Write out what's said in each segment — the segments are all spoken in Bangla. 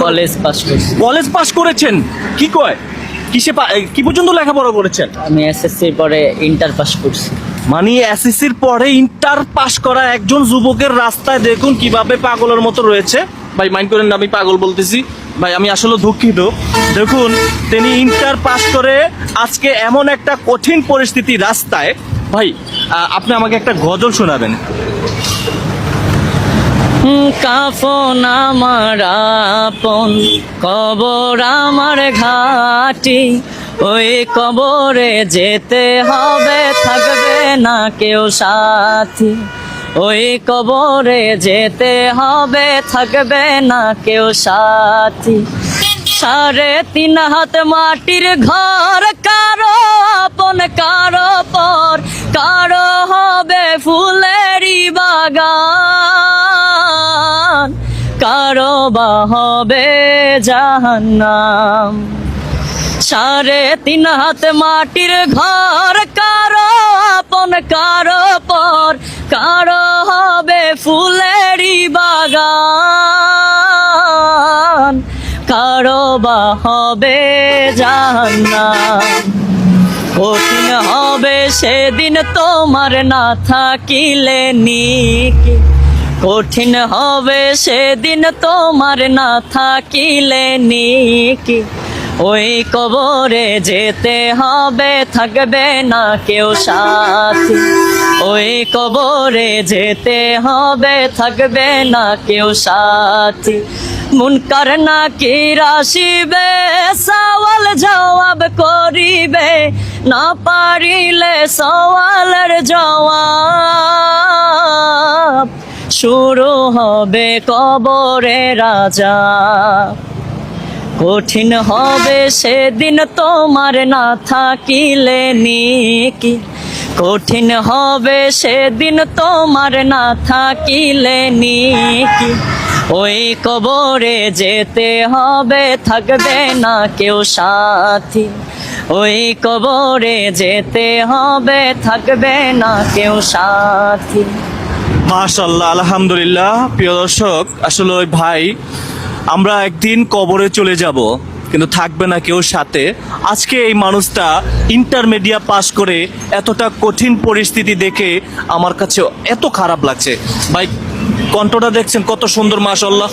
কলেজ পাস করছি। কলেজ পাস করেছেন? কি কয় কি পর্যন্ত লেখাপড়া করেছেন? আমি এসএসসির পরে ইন্টার পাস করছি। মানে এসএসসির পরে ইন্টার পাস করা একজন যুবকের রাস্তায় দেখুন কিভাবে পাগলের মতো রয়েছে। ভাই মাইন্ড করেন না, আমি পাগল বলতেছি ভাই, আমি আসলে দুঃখিত। দেখুন তিনি ইন্টার পাস করে আজকে এমন একটা কঠিন পরিস্থিতি রাস্তায়। ভাই আপনি আমাকে একটা গজল শোনাবেন। কাফন আমার আপন, কবর আমার ঘাটি, ওই কবরে যেতে হবে, থাকবে না কেউ সাথী। ওই কবরে যেতে হবে, থাকবে না কেউ সাথী। 3.5 হাত মাটির ঘর, কারো আপন কারো পর, কারো হবে ফুলেরই বাগান, কারো বা হবে জাহান্নাম। 3.5 হাত মাটির ঘর, কারো আপন কারো পর, কারো হবে ফুলেরই বাগান, কারো বা হবে জাহান্নাম। কঠিন হবে সেদিন তোমার না থাকিলে নিকি, কঠিন হবে সেদিন তোমার না থাকিলে নিকি। ওই কবরে যেতে হবে, থাকবে না কেউ সাথী। ওই কবরে যেতে হবে, থাকবে না কেউ সাথী। মুনকার নাকির আসিবে, সওয়াল জবাব করিবে, না পারিলে সওয়ালের জবাব। শুরু হবে কবরে রাজা, কঠিন হবে সেদিন তোমার না থাকিলে নিকি, কঠিন হবে সেদিন তোমার না থাকিলে নিকি। ওই কবরে যেতে হবে, থাকবে না কেউ সাথী। ওই কবরে যেতে হবে, থাকবে না কেউ সাথী। মাশাআল্লাহ, আলহামদুলিল্লাহ। প্রিয় দর্শক, আসলে ওই ভাই, আমরা একদিন কবরে চলে যাব, কিন্তু থাকবে না কেউ সাথে। আজকে এই মানুষটা ইন্টারমিডিয়েট পাস করে এতটা কঠিন পরিস্থিতি দেখে আমার কাছে এত খারাপ লাগছে। ভাই কণ্ঠটা দেখছেন কত সুন্দর, মাশাআল্লাহ,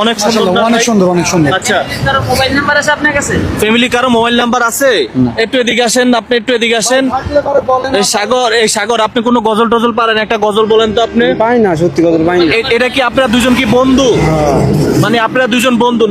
অনেক সুন্দর, অনেক সুন্দর, অনেক সুন্দর। আচ্ছা, কারো মোবাইল নাম্বার আছে আপনার কাছে? ফ্যামিলি কারো মোবাইল নাম্বার আছে? একটু এদিকে আসেন, আপনি একটু এদিকে আসেন। এই সাগর, আপনি কোনো গজল টজল পারেন? একটা গজল বলেন তো আপনি। পাই না, সত্যি কথা পাই না। এটা কি আপনারা দুজন কি বন্ধু? মানে আপনারা দুজন বন্ধু?